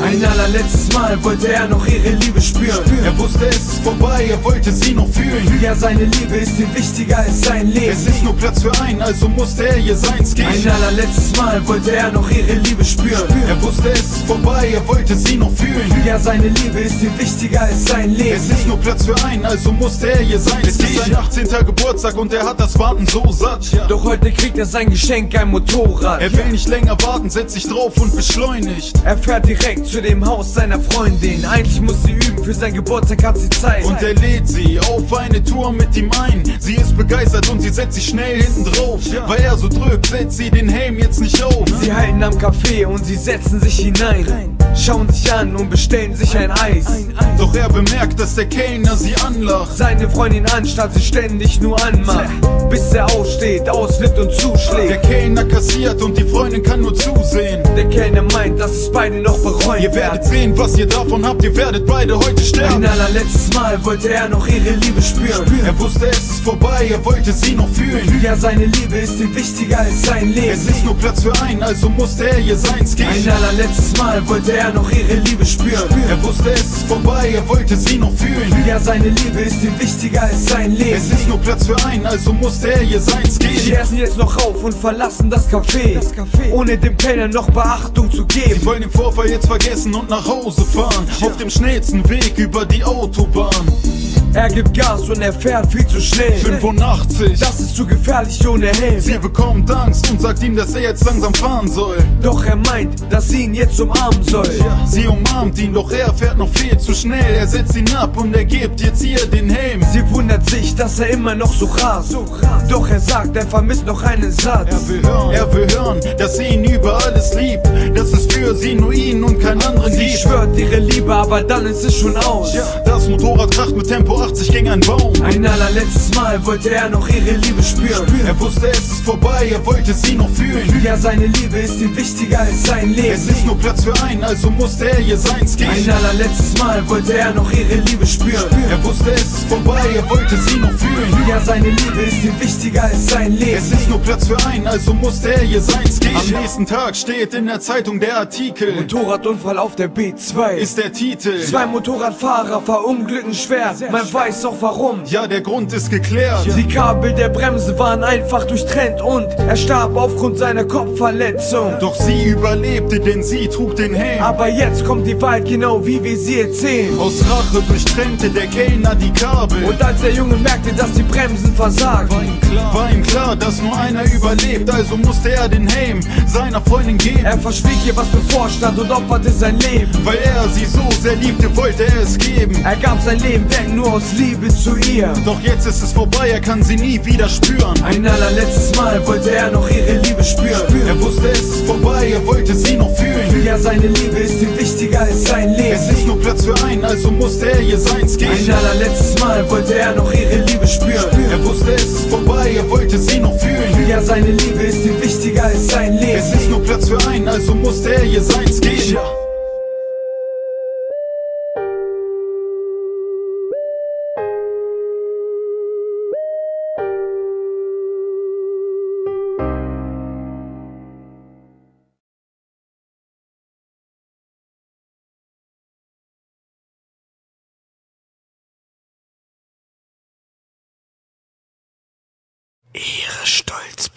Ein allerletztes Mal wollte er noch ihre Liebe spüren. Er wusste, es ist vorbei, er wollte sie noch fühlen. Ja, seine Liebe ist ihm wichtiger als sein Leben. Es ist nur Platz für einen, also musste er ihr seins geben. Ein allerletztes Mal wollte er noch ihre Liebe spüren. Er wusste, es ist vorbei, er wollte sie noch fühlen. Ja, seine Liebe ist ihm wichtiger als sein Leben. Es ist nur Platz für einen, also musste er ihr seins geben. Es ist sein 18. Geburtstag und er hat das Warten so satt. Doch heute kriegt er sein Geschenk, ein Motorrad. Er will nicht länger warten, setzt sich drauf und beschleunigt. Er fährt direkt zu dem Haus seiner Freundin. Eigentlich muss sie üben, für sein Geburtstag hat sie Zeit. Und er lädt sie auf eine Tour mit ihm ein. Sie ist begeistert und sie setzt sich schnell hinten drauf. Weil er so drückt, setzt sie den Helm jetzt nicht auf. Sie halten am Café und sie setzen sich hinein, schauen sich an und bestellen sich ein Eis. Doch er bemerkt, dass der Kellner sie anlacht. Seine Freundin anstatt sie ständig nur anmacht, bis er aussteht, ausflippt und Der zuschlägt. Kellner kassiert und die Freundin kann nur zusehen. Der Kellner meint, dass es beide noch bereuen Ihr werdet werden. sehen, was ihr davon habt, ihr werdet beide heute sterben. Ein allerletztes Mal wollte er noch ihre Liebe spüren. Er wusste, es ist vorbei, er wollte sie noch fühlen. Ja, seine Liebe ist ihm wichtiger als sein Leben. Es ist nur Platz für einen, also musste er ihr seins geben. Ein allerletztes Mal wollte er noch ihre Liebe spüren. Er wusste, es ist vorbei, er wollte sie noch fühlen. Ja, seine Liebe ist ihm wichtiger als sein Leben. Es ist nur Platz für einen, also musste er ihr seins Sie geben. essen jetzt noch auf und verlassen das Café, ohne dem Kellner noch Beachtung zu Sie geben. wollen den Vorfall jetzt vergessen und nach Hause fahren. Auf dem schnellsten Weg über die Autobahn. Er gibt Gas und er fährt viel zu schnell. 85. Das ist zu gefährlich ohne Helm. Sie bekommt Angst und sagt ihm, dass er jetzt langsam fahren soll. Doch er meint, dass sie ihn jetzt umarmen soll. Sie umarmt ihn, doch er fährt noch viel zu schnell. Er setzt ihn ab und er gibt jetzt ihr den Helm. Sie wundert sich, dass er immer noch so rast. Doch er sagt, er vermisst noch einen Satz. Er will hören, dass sie ihn über alles liebt. Dass es für sie nur ihn und keinen anderen Sie gibt. schwört ihre Liebe, aber dann ist es schon aus. Das Motorrad kracht mit Tempo 80 gegen einen Baum. Ein allerletztes Mal wollte er noch ihre Liebe spüren. Er wusste, es ist vorbei, er wollte sie noch fühlen. Ja, seine Liebe ist ihm wichtiger als sein Leben. Es ist nur Platz für einen, also musste er ihr seins geben. Ein allerletztes Mal wollte er noch ihre Liebe spüren. Er wusste, es ist vorbei, er wollte sie noch fühlen. Ja, seine Liebe ist ihm wichtiger als sein Leben. Es ist nur Platz für einen, also musste er ihr seins geben. Am nächsten Tag steht in der Zeitung der Artikel. Motorradunfall auf der B2 Ist der Titel. 2 Motorradfahrer verunglücken schwer. Man weiß auch warum. Ja, der Grund ist geklärt. Die Kabel der Bremse waren einfach durchtrennt und er starb aufgrund seiner Kopfverletzung. Doch sie überlebte, denn sie trug den Helm. Aber jetzt kommt die Wahrheit, genau wie wir sie erzählen. Aus Rache durchtrennte der Kellner die Kabel. Und als der Junge merkte, dass die Bremsen versagten, War ihm klar, dass nur einer überlebt, also musste er den Helm seiner Freundin geben. er verschwieg ihr, was bevorstand und opferte sein Leben. Weil er sie so sehr liebte, wollte er es geben. Er gab sein Leben weg, nur aus Liebe zu ihr. Doch jetzt ist es vorbei, er kann sie nie wieder spüren. Ein allerletztes Mal wollte er noch ihre Liebe spüren. Er wusste, es ist vorbei, er wollte sie noch fühlen. Ja, seine Liebe ist ihm wichtiger als sein Leben. Es ist nur Platz für einen, also musste er ihr seins geben. Ein allerletztes Mal wollte er noch ihre Liebe spüren. Er wusste, es ist vorbei, er wollte sie noch fühlen. Ja, seine Liebe ist ihm wichtiger als sein Leben. Es ist nur Platz für einen, also musste er ihr seins geben. Ehre Stolz.